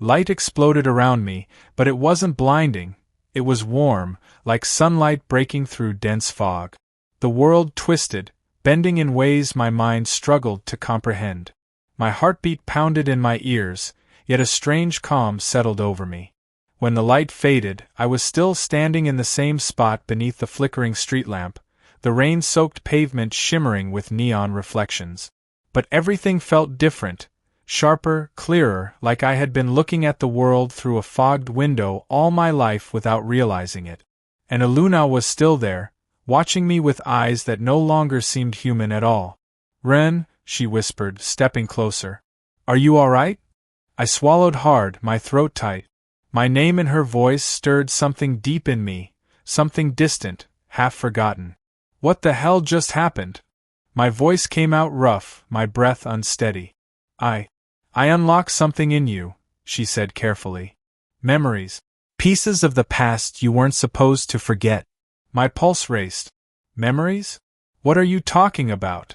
Light exploded around me, but it wasn't blinding. It was warm, like sunlight breaking through dense fog. The world twisted, bending in ways my mind struggled to comprehend. My heartbeat pounded in my ears, yet a strange calm settled over me. When the light faded, I was still standing in the same spot beneath the flickering street lamp, the rain-soaked pavement shimmering with neon reflections. But everything felt different, sharper, clearer, like I had been looking at the world through a fogged window all my life without realizing it. And Eluna was still there, watching me with eyes that no longer seemed human at all. "Ren," she whispered, stepping closer. "Are you all right?" I swallowed hard, my throat tight. My name in her voice stirred something deep in me, something distant, half forgotten. What the hell just happened? My voice came out rough, my breath unsteady. I unlocked something in you," she said carefully. "Memories. Pieces of the past you weren't supposed to forget." My pulse raced. "Memories? What are you talking about?"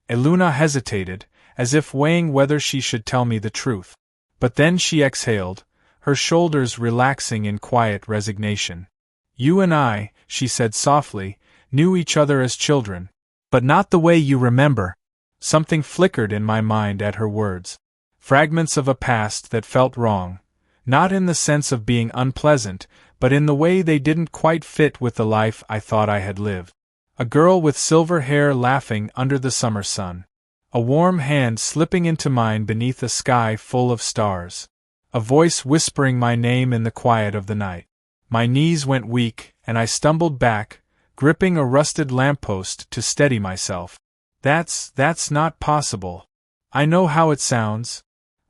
Eluna hesitated, as if weighing whether she should tell me the truth. But then she exhaled, her shoulders relaxing in quiet resignation. "You and I," she said softly, "knew each other as children. But not the way you remember." Something flickered in my mind at her words. Fragments of a past that felt wrong, not in the sense of being unpleasant, but in the way they didn't quite fit with the life I thought I had lived. A girl with silver hair laughing under the summer sun. A warm hand slipping into mine beneath a sky full of stars. A voice whispering my name in the quiet of the night. My knees went weak, and I stumbled back, gripping a rusted lamppost to steady myself. That's not possible. I know how it sounds."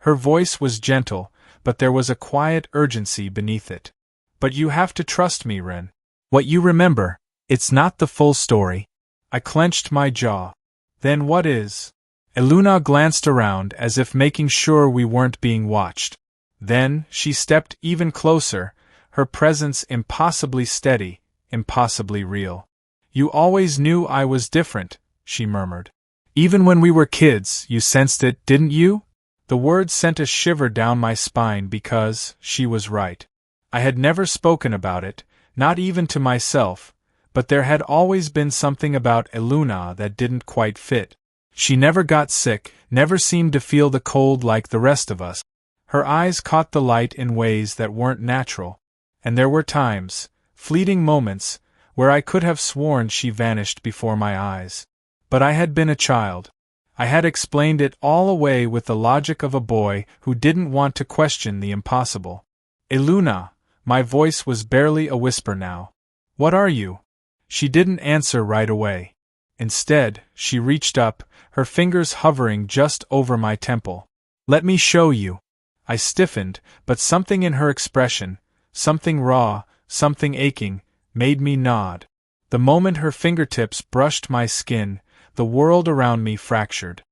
Her voice was gentle, but there was a quiet urgency beneath it. "But you have to trust me, Ren. What you remember, it's not the full story." I clenched my jaw. "Then what is?" Eluna glanced around as if making sure we weren't being watched. Then she stepped even closer, her presence impossibly steady, impossibly real. "You always knew I was different," she murmured. "Even when we were kids, you sensed it, didn't you?" The words sent a shiver down my spine because she was right. I had never spoken about it, not even to myself, but there had always been something about Eluna that didn't quite fit. She never got sick, never seemed to feel the cold like the rest of us. Her eyes caught the light in ways that weren't natural, and there were times, fleeting moments, where I could have sworn she vanished before my eyes. But I had been a child. I had explained it all away with the logic of a boy who didn't want to question the impossible. "Eluna," my voice was barely a whisper now. "What are you?" She didn't answer right away. Instead, she reached up, her fingers hovering just over my temple. "Let me show you." I stiffened, but something in her expression, something raw, something aching, made me nod. The moment her fingertips brushed my skin, the world around me fractured.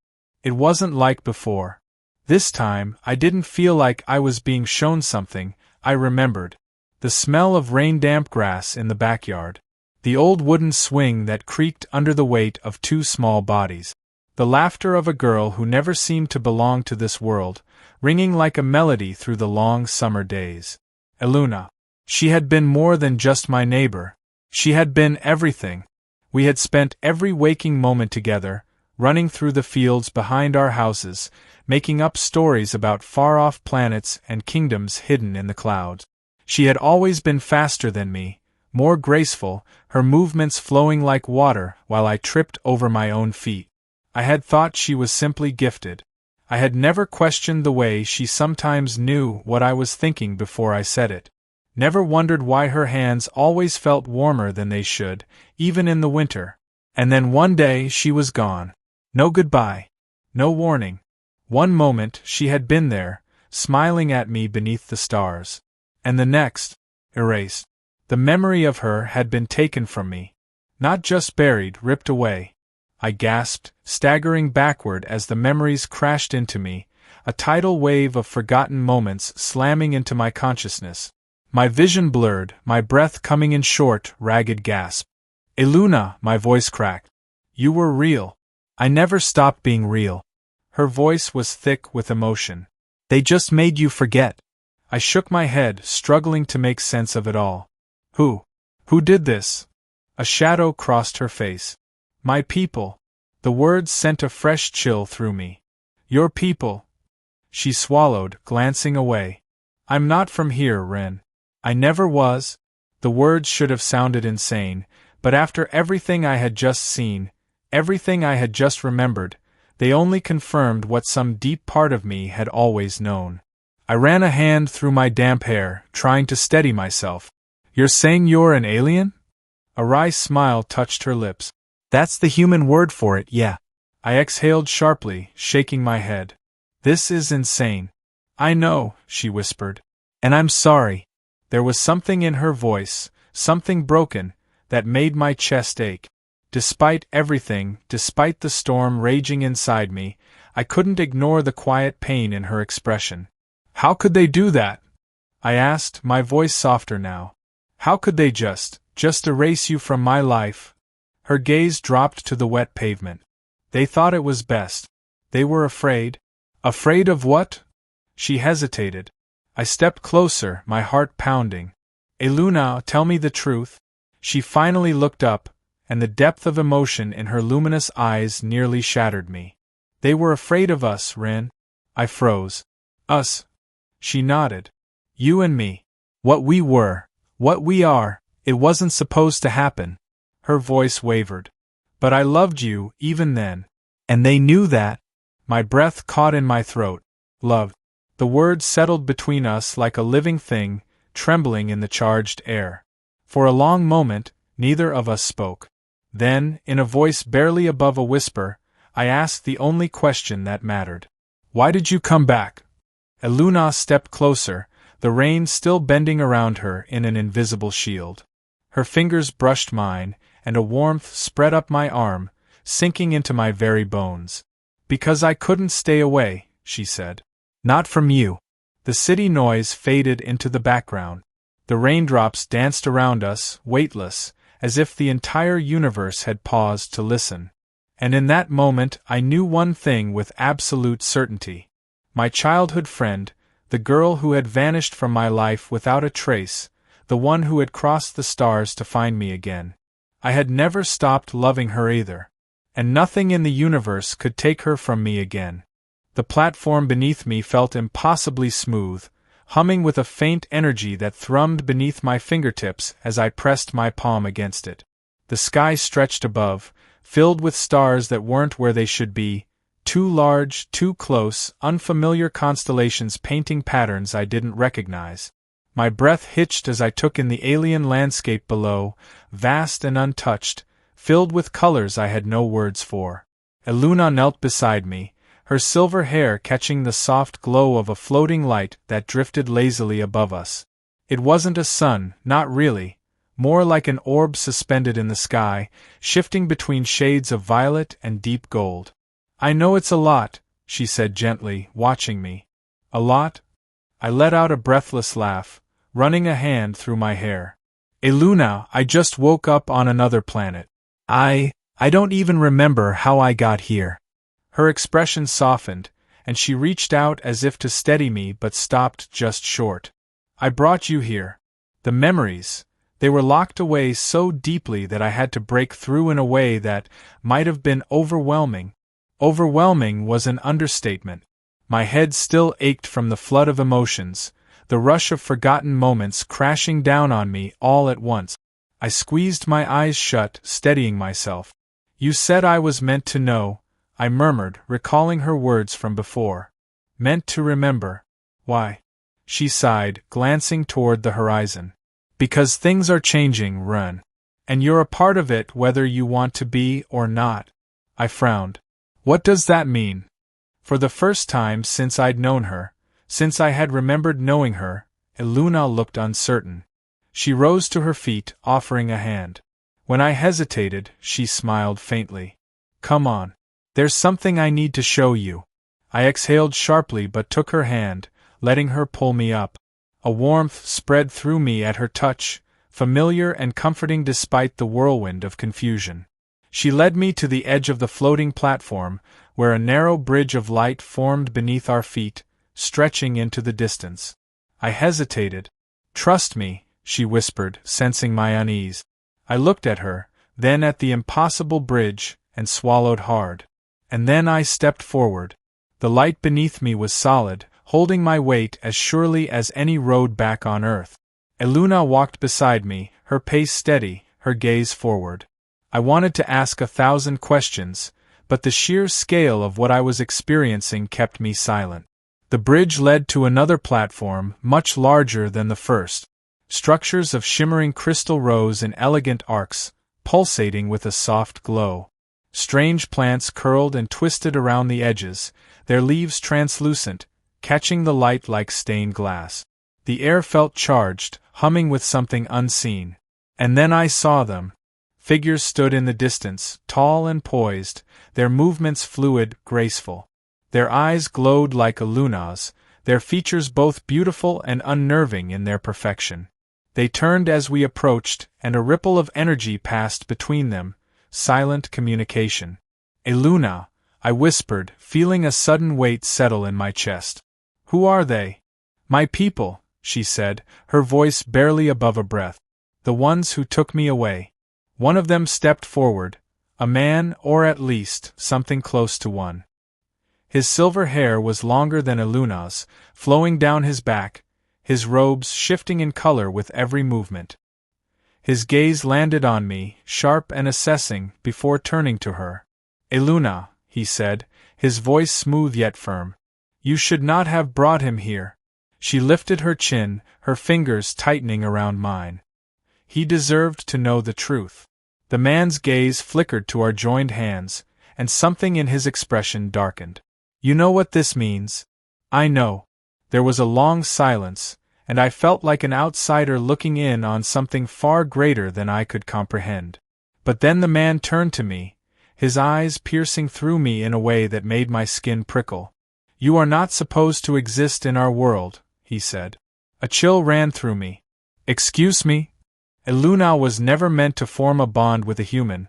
It wasn't like before. This time, I didn't feel like I was being shown something. I remembered. The smell of rain-damp grass in the backyard. The old wooden swing that creaked under the weight of two small bodies. The laughter of a girl who never seemed to belong to this world, ringing like a melody through the long summer days. Eluna. She had been more than just my neighbor. She had been everything. We had spent every waking moment together, running through the fields behind our houses, making up stories about far-off planets and kingdoms hidden in the clouds. She had always been faster than me, more graceful, her movements flowing like water while I tripped over my own feet. I had thought she was simply gifted. I had never questioned the way she sometimes knew what I was thinking before I said it. Never wondered why her hands always felt warmer than they should, even in the winter. And then one day she was gone. No goodbye. No warning. One moment she had been there, smiling at me beneath the stars. And the next, erased. The memory of her had been taken from me. Not just buried, ripped away. I gasped, staggering backward as the memories crashed into me, a tidal wave of forgotten moments slamming into my consciousness. My vision blurred, my breath coming in short, ragged gasps. "Eluna," my voice cracked. "You were real. I never stopped being real." Her voice was thick with emotion. "They just made you forget." I shook my head, struggling to make sense of it all. Who did this? A shadow crossed her face. My people. The words sent a fresh chill through me. Your people. She swallowed, glancing away. I'm not from here, Ren. I never was. The words should have sounded insane, but after everything I had just seen, everything I had just remembered, they only confirmed what some deep part of me had always known. I ran a hand through my damp hair, trying to steady myself. You're saying you're an alien? A wry smile touched her lips. That's the human word for it, yeah. I exhaled sharply, shaking my head. This is insane. I know, she whispered. And I'm sorry. There was something in her voice, something broken, that made my chest ache. Despite everything, despite the storm raging inside me, I couldn't ignore the quiet pain in her expression. How could they do that? I asked, my voice softer now. How could they just erase you from my life? Her gaze dropped to the wet pavement. They thought it was best. They were afraid. Afraid of what? She hesitated. I stepped closer, my heart pounding. Eluna, tell me the truth. She finally looked up, and the depth of emotion in her luminous eyes nearly shattered me. They were afraid of us, Ren. I froze. Us. She nodded. You and me. What we were. What we are. It wasn't supposed to happen. Her voice wavered. But I loved you, even then. And they knew that. My breath caught in my throat. Love. The word settled between us like a living thing, trembling in the charged air. For a long moment, neither of us spoke. Then, in a voice barely above a whisper, I asked the only question that mattered. Why did you come back? Eluna stepped closer, the reins still bending around her in an invisible shield. Her fingers brushed mine, and a warmth spread up my arm, sinking into my very bones. Because I couldn't stay away, she said. Not from you. The city noise faded into the background. The raindrops danced around us, weightless, as if the entire universe had paused to listen. And in that moment I knew one thing with absolute certainty. My childhood friend, the girl who had vanished from my life without a trace, the one who had crossed the stars to find me again. I had never stopped loving her either. And nothing in the universe could take her from me again. The platform beneath me felt impossibly smooth, humming with a faint energy that thrummed beneath my fingertips as I pressed my palm against it. The sky stretched above, filled with stars that weren't where they should be, too large, too close, unfamiliar constellations painting patterns I didn't recognize. My breath hitched as I took in the alien landscape below, vast and untouched, filled with colors I had no words for. Eluna knelt beside me, her silver hair catching the soft glow of a floating light that drifted lazily above us. It wasn't a sun, not really, more like an orb suspended in the sky, shifting between shades of violet and deep gold. I know it's a lot, she said gently, watching me. A lot? I let out a breathless laugh, running a hand through my hair. Eluna, I just woke up on another planet. I don't even remember how I got here. Her expression softened, and she reached out as if to steady me but stopped just short. I brought you here. The memories, they were locked away so deeply that I had to break through in a way that might have been overwhelming. Overwhelming was an understatement. My head still ached from the flood of emotions, the rush of forgotten moments crashing down on me all at once. I squeezed my eyes shut, steadying myself. You said I was meant to know, I murmured, recalling her words from before. Meant to remember. Why? She sighed, glancing toward the horizon. Because things are changing, Ren. And you're a part of it whether you want to be or not. I frowned. What does that mean? For the first time since I'd known her, since I had remembered knowing her, Eluna looked uncertain. She rose to her feet, offering a hand. When I hesitated, she smiled faintly. Come on. There's something I need to show you. I exhaled sharply but took her hand, letting her pull me up. A warmth spread through me at her touch, familiar and comforting despite the whirlwind of confusion. She led me to the edge of the floating platform, where a narrow bridge of light formed beneath our feet, stretching into the distance. I hesitated. "Trust me," she whispered, sensing my unease. I looked at her, then at the impossible bridge, and swallowed hard. And then I stepped forward. The light beneath me was solid, holding my weight as surely as any road back on Earth. Eluna walked beside me, her pace steady, her gaze forward. I wanted to ask 1,000 questions, but the sheer scale of what I was experiencing kept me silent. The bridge led to another platform, much larger than the first. Structures of shimmering crystal rose in elegant arcs, pulsating with a soft glow. Strange plants curled and twisted around the edges, their leaves translucent, catching the light like stained glass. The air felt charged, humming with something unseen. And then I saw them. Figures stood in the distance, tall and poised, their movements fluid, graceful. Their eyes glowed like Eluna's, their features both beautiful and unnerving in their perfection. They turned as we approached, and a ripple of energy passed between them, silent communication. "Eluna," I whispered, feeling a sudden weight settle in my chest. "Who are they?" "My people," she said, her voice barely above a breath. "The ones who took me away." One of them stepped forward, a man, or at least, something close to one. His silver hair was longer than Eluna's, flowing down his back, his robes shifting in color with every movement. His gaze landed on me, sharp and assessing, before turning to her. "Eluna," he said, his voice smooth yet firm. "You should not have brought him here." She lifted her chin, her fingers tightening around mine. He deserved to know the truth. The man's gaze flickered to our joined hands, and something in his expression darkened. "You know what this means?" "I know." There was a long silence, and I felt like an outsider looking in on something far greater than I could comprehend. But then the man turned to me, his eyes piercing through me in a way that made my skin prickle. "You are not supposed to exist in our world," he said. A chill ran through me. "Excuse me?" "Eluna was never meant to form a bond with a human,"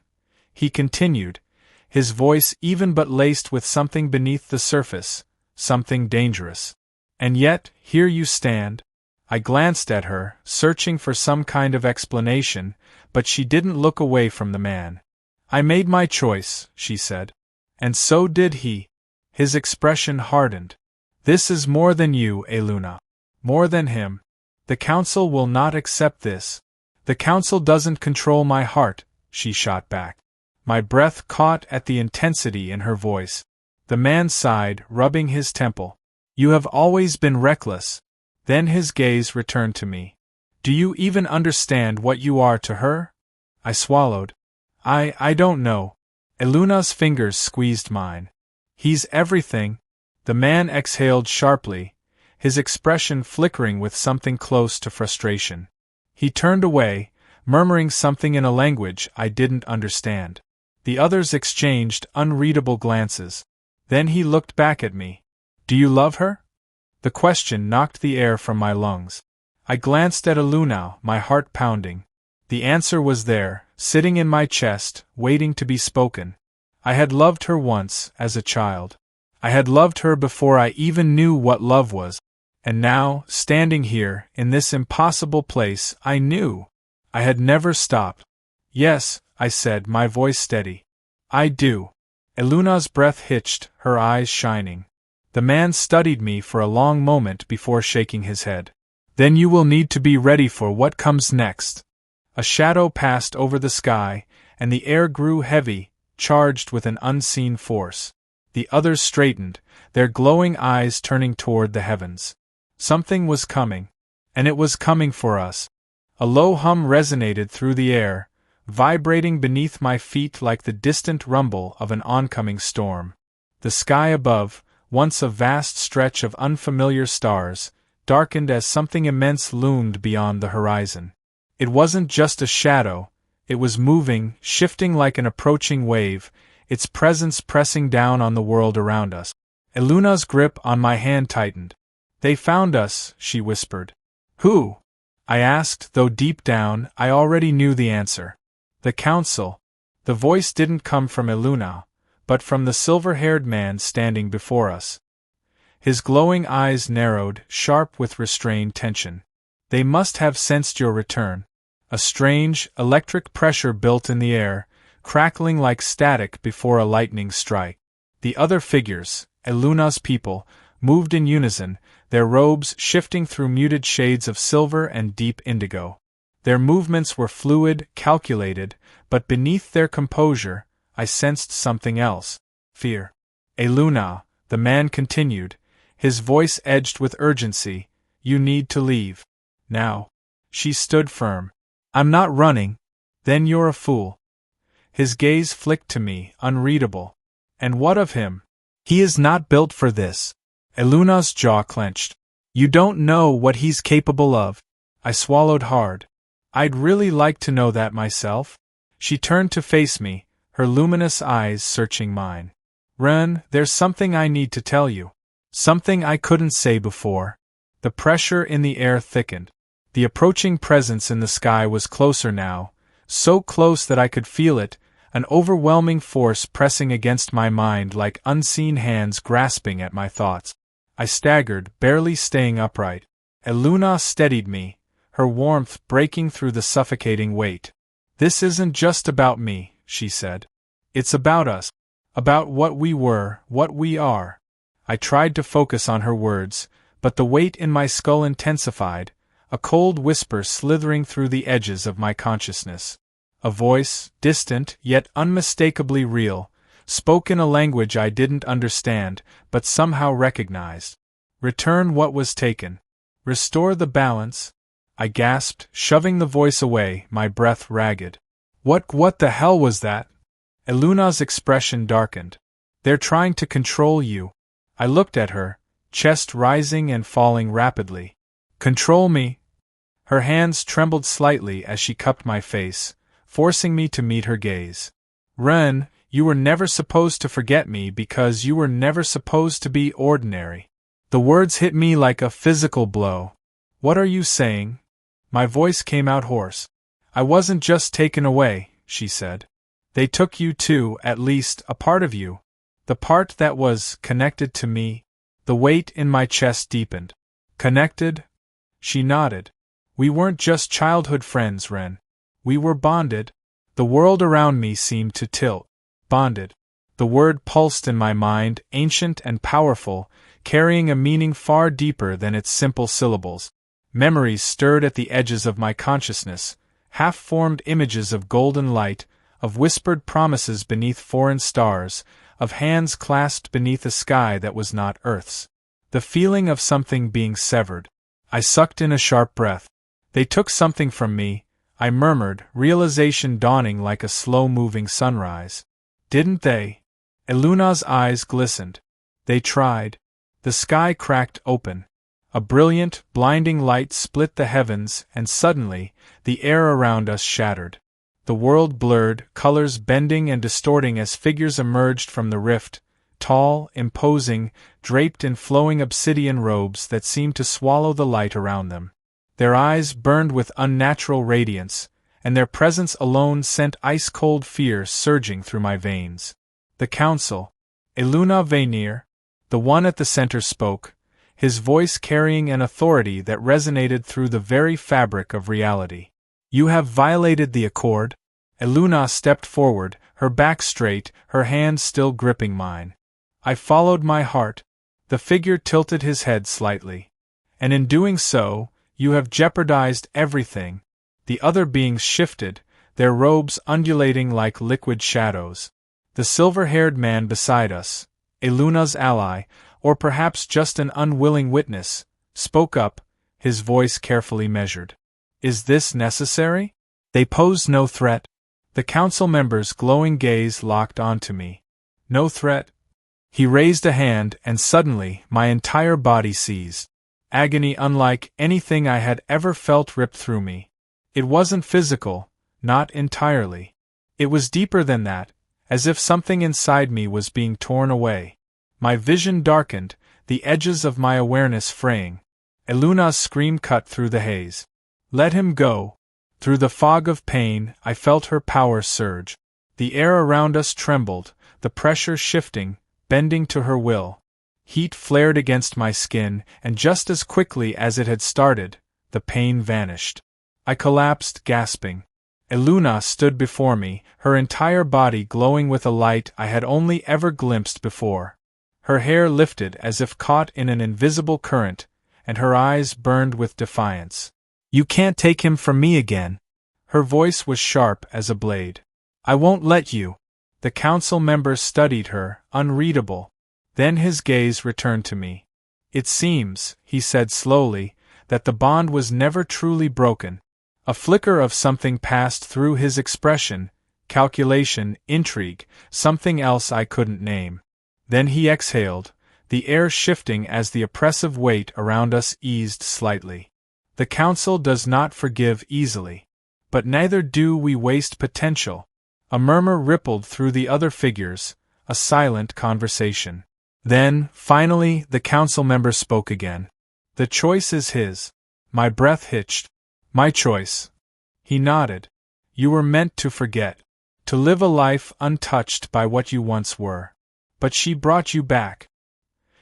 he continued, his voice even but laced with something beneath the surface, something dangerous. "And yet, here you stand." I glanced at her, searching for some kind of explanation, but she didn't look away from the man. "I made my choice," she said. "And so did he." His expression hardened. "This is more than you, Eluna. More than him. The Council will not accept this." "The Council doesn't control my heart," she shot back. My breath caught at the intensity in her voice. The man sighed, rubbing his temple. "You have always been reckless." Then his gaze returned to me. "Do you even understand what you are to her?" I swallowed. I don't know." Eluna's fingers squeezed mine. "He's everything." The man exhaled sharply, his expression flickering with something close to frustration. He turned away, murmuring something in a language I didn't understand. The others exchanged unreadable glances. Then he looked back at me. "Do you love her?" The question knocked the air from my lungs. I glanced at Eluna, my heart pounding. The answer was there, sitting in my chest, waiting to be spoken. I had loved her once, as a child. I had loved her before I even knew what love was. And now, standing here, in this impossible place, I knew. I had never stopped. "Yes," I said, my voice steady. "I do." Eluna's breath hitched, her eyes shining. The man studied me for a long moment before shaking his head. "Then you will need to be ready for what comes next." A shadow passed over the sky, and the air grew heavy, charged with an unseen force. The others straightened, their glowing eyes turning toward the heavens. Something was coming. And it was coming for us. A low hum resonated through the air, vibrating beneath my feet like the distant rumble of an oncoming storm. The sky above, once a vast stretch of unfamiliar stars, darkened as something immense loomed beyond the horizon. It wasn't just a shadow, it was moving, shifting like an approaching wave, its presence pressing down on the world around us. Eluna's grip on my hand tightened. "They found us," she whispered. "Who?" I asked, though deep down, I already knew the answer. "The Council." The voice didn't come from Eluna, but from the silver-haired man standing before us. His glowing eyes narrowed, sharp with restrained tension. They must have sensed your return. A strange, electric pressure built in the air, crackling like static before a lightning strike. The other figures, Eluna's people, moved in unison, their robes shifting through muted shades of silver and deep indigo. Their movements were fluid, calculated, but beneath their composure, I sensed something else. Fear. Eluna, the man continued, his voice edged with urgency, you need to leave. Now. She stood firm. I'm not running. Then you're a fool. His gaze flicked to me, unreadable. And what of him? He is not built for this. Eluna's jaw clenched. You don't know what he's capable of. I swallowed hard. I'd really like to know that myself. She turned to face me, her luminous eyes searching mine. Ren, there's something I need to tell you. Something I couldn't say before. The pressure in the air thickened. The approaching presence in the sky was closer now, so close that I could feel it, an overwhelming force pressing against my mind like unseen hands grasping at my thoughts. I staggered, barely staying upright. Eluna steadied me, her warmth breaking through the suffocating weight. This isn't just about me, she said. It's about us. About what we were, what we are. I tried to focus on her words, but the weight in my skull intensified, a cold whisper slithering through the edges of my consciousness. A voice, distant yet unmistakably real, spoke in a language I didn't understand, but somehow recognized. Return what was taken. Restore the balance. I gasped, shoving the voice away, my breath ragged. What the hell was that? Eluna's expression darkened. They're trying to control you. I looked at her, chest rising and falling rapidly. Control me? Her hands trembled slightly as she cupped my face, forcing me to meet her gaze. Ren, you were never supposed to forget me because you were never supposed to be ordinary. The words hit me like a physical blow. What are you saying? My voice came out hoarse. I wasn't just taken away, she said. They took you too, at least a part of you. The part that was connected to me. The weight in my chest deepened. Connected? She nodded. We weren't just childhood friends, Ren. We were bonded. The world around me seemed to tilt. Bonded. The word pulsed in my mind, ancient and powerful, carrying a meaning far deeper than its simple syllables. Memories stirred at the edges of my consciousness, half-formed images of golden light, of whispered promises beneath foreign stars, of hands clasped beneath a sky that was not Earth's. The feeling of something being severed. I sucked in a sharp breath. They took something from me, I murmured, realization dawning like a slow-moving sunrise. Didn't they? Eluna's eyes glistened. They tried. The sky cracked open. A brilliant, blinding light split the heavens, and suddenly, the air around us shattered. The world blurred, colors bending and distorting as figures emerged from the rift, tall, imposing, draped in flowing obsidian robes that seemed to swallow the light around them. Their eyes burned with unnatural radiance, and their presence alone sent ice-cold fear surging through my veins. The council, Eluna Vanir, the one at the center spoke, his voice carrying an authority that resonated through the very fabric of reality. You have violated the accord. Eluna stepped forward, her back straight, her hand still gripping mine. I followed my heart. The figure tilted his head slightly. And in doing so, you have jeopardized everything. The other beings shifted, their robes undulating like liquid shadows. The silver-haired man beside us, Eluna's ally, or perhaps just an unwilling witness, spoke up, his voice carefully measured. Is this necessary? They posed no threat. The council member's glowing gaze locked onto me. No threat? He raised a hand, and suddenly, my entire body seized. Agony unlike anything I had ever felt ripped through me. It wasn't physical, not entirely. It was deeper than that, as if something inside me was being torn away. My vision darkened, the edges of my awareness fraying. Eluna's scream cut through the haze. Let him go. Through the fog of pain, I felt her power surge. The air around us trembled, the pressure shifting, bending to her will. Heat flared against my skin, and just as quickly as it had started, the pain vanished. I collapsed, gasping. Eluna stood before me, her entire body glowing with a light I had only ever glimpsed before. Her hair lifted as if caught in an invisible current, and her eyes burned with defiance. "You can't take him from me again." Her voice was sharp as a blade. "I won't let you." The council member studied her, unreadable. Then his gaze returned to me. "It seems," he said slowly, "that the bond was never truly broken." A flicker of something passed through his expression, calculation, intrigue, something else I couldn't name. Then he exhaled, the air shifting as the oppressive weight around us eased slightly. The council does not forgive easily. But neither do we waste potential. A murmur rippled through the other figures, a silent conversation. Then, finally, the council member spoke again. "The choice is his." My breath hitched. "My choice." He nodded. "You were meant to forget. To live a life untouched by what you once were. But she brought you back."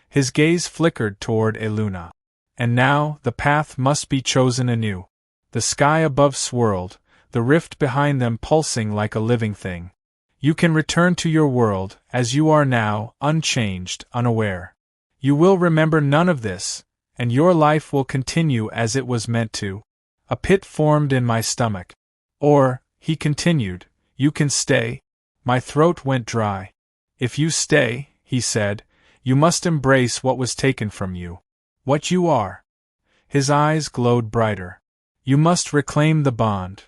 His gaze flickered toward Eluna. "And now, the path must be chosen anew." The sky above swirled, the rift behind them pulsing like a living thing. "You can return to your world, as you are now, unchanged, unaware. You will remember none of this, and your life will continue as it was meant to." A pit formed in my stomach. "Or," he continued, "you can stay." My throat went dry. "If you stay," he said, "you must embrace what was taken from you. What you are." His eyes glowed brighter. "You must reclaim the bond."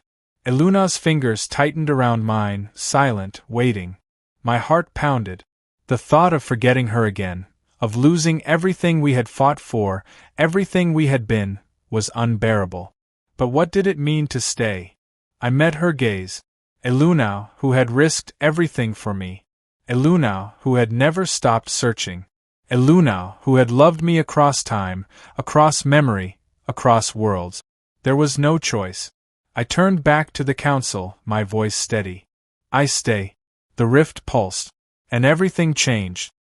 Eluna's fingers tightened around mine, silent, waiting. My heart pounded. The thought of forgetting her again, of losing everything we had fought for, everything we had been, was unbearable. But what did it mean to stay? I met her gaze. Eluna, who had risked everything for me. Eluna, who had never stopped searching. Eluna, who had loved me across time, across memory, across worlds. There was no choice. I turned back to the council, my voice steady. "I stay." The rift pulsed. And everything changed.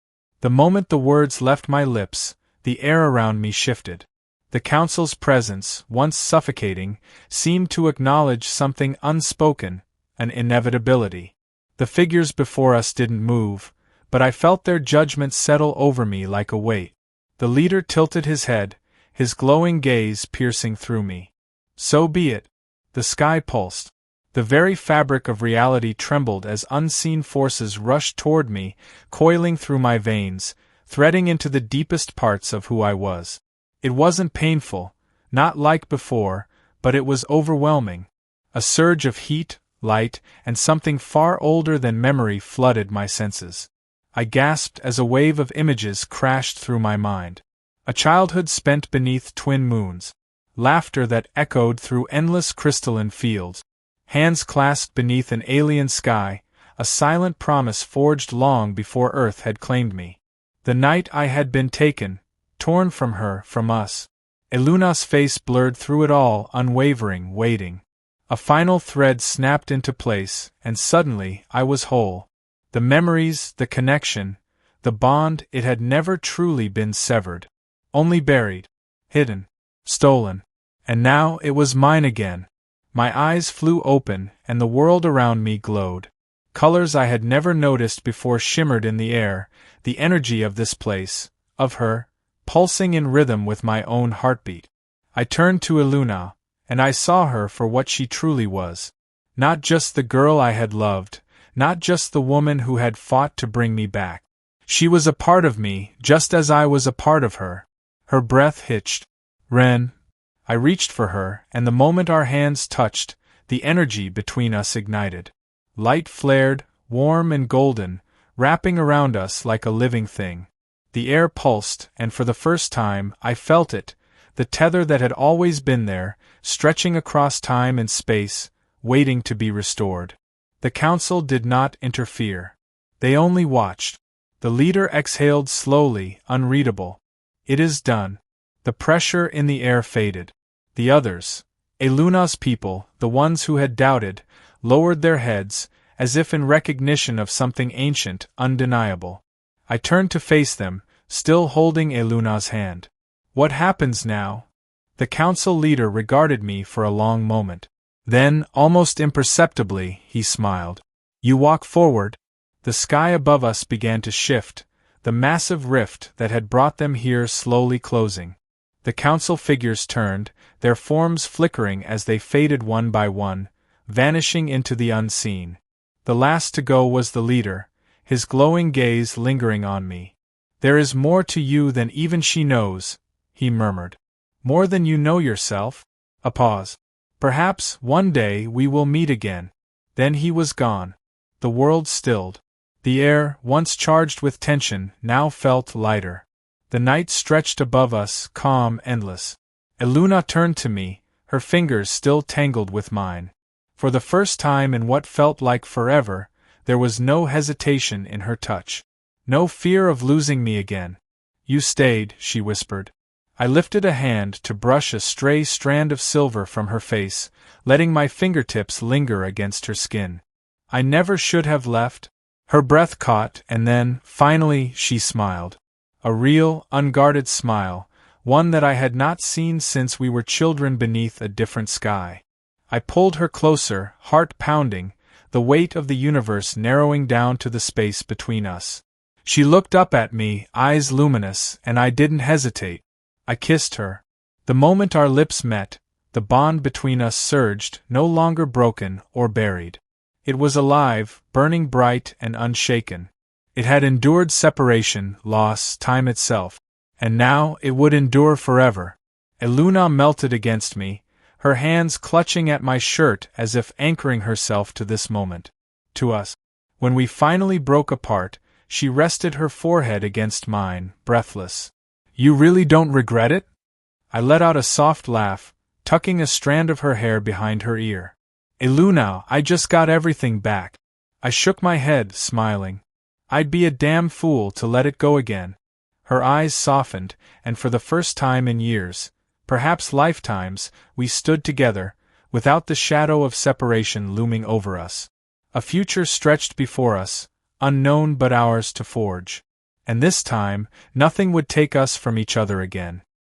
The moment the words left my lips, the air around me shifted. The council's presence, once suffocating, seemed to acknowledge something unspoken, an inevitability. The figures before us didn't move, but I felt their judgment settle over me like a weight. The leader tilted his head, his glowing gaze piercing through me. "So be it." The sky pulsed. The very fabric of reality trembled as unseen forces rushed toward me, coiling through my veins, threading into the deepest parts of who I was. It wasn't painful, not like before, but it was overwhelming. A surge of heat, light, and something far older than memory flooded my senses. I gasped as a wave of images crashed through my mind. A childhood spent beneath twin moons. Laughter that echoed through endless crystalline fields. Hands clasped beneath an alien sky, a silent promise forged long before Earth had claimed me. The night I had been taken, torn from her, from us. Eluna's face blurred through it all, unwavering, waiting. A final thread snapped into place, and suddenly I was whole. The memories, the connection, the bond, it had never truly been severed. Only buried, hidden, stolen. And now it was mine again. My eyes flew open, and the world around me glowed. Colors I had never noticed before shimmered in the air, the energy of this place, of her, pulsing in rhythm with my own heartbeat. I turned to Eluna, and I saw her for what she truly was. Not just the girl I had loved, not just the woman who had fought to bring me back. She was a part of me, just as I was a part of her. Her breath hitched. "Ren." I reached for her, and the moment our hands touched, the energy between us ignited. Light flared, warm and golden, wrapping around us like a living thing. The air pulsed, and for the first time, I felt it, the tether that had always been there, stretching across time and space, waiting to be restored. The council did not interfere. They only watched. The leader exhaled slowly, unreadable. "It is done." The pressure in the air faded. The others, Eluna's people, the ones who had doubted, lowered their heads, as if in recognition of something ancient, undeniable. I turned to face them, still holding Eluna's hand. What happens now? The council leader regarded me for a long moment. Then, almost imperceptibly, he smiled. You walk forward. The sky above us began to shift, the massive rift that had brought them here slowly closing. The council figures turned, their forms flickering as they faded one by one, vanishing into the unseen. The last to go was the leader, his glowing gaze lingering on me. There is more to you than even she knows, he murmured. More than you know yourself? A pause. Perhaps, one day, we will meet again. Then he was gone. The world stilled. The air, once charged with tension, now felt lighter. The night stretched above us, calm, endless. Eluna turned to me, her fingers still tangled with mine. For the first time in what felt like forever, there was no hesitation in her touch. No fear of losing me again. You stayed, she whispered. I lifted a hand to brush a stray strand of silver from her face, letting my fingertips linger against her skin. I never should have left. Her breath caught, and then, finally, she smiled. A real, unguarded smile, one that I had not seen since we were children beneath a different sky. I pulled her closer, heart pounding, the weight of the universe narrowing down to the space between us. She looked up at me, eyes luminous, and I didn't hesitate. I kissed her. The moment our lips met, the bond between us surged, no longer broken or buried. It was alive, burning bright and unshaken. It had endured separation, loss, time itself. And now it would endure forever. Eluna melted against me, her hands clutching at my shirt as if anchoring herself to this moment. To us. When we finally broke apart, she rested her forehead against mine, breathless. You really don't regret it? I let out a soft laugh, tucking a strand of her hair behind her ear. Eluna, I just got everything back. I shook my head, smiling. I'd be a damn fool to let it go again. Her eyes softened, and for the first time in years, perhaps lifetimes, we stood together, without the shadow of separation looming over us. A future stretched before us, unknown but ours to forge. And this time, nothing would take us from each other again.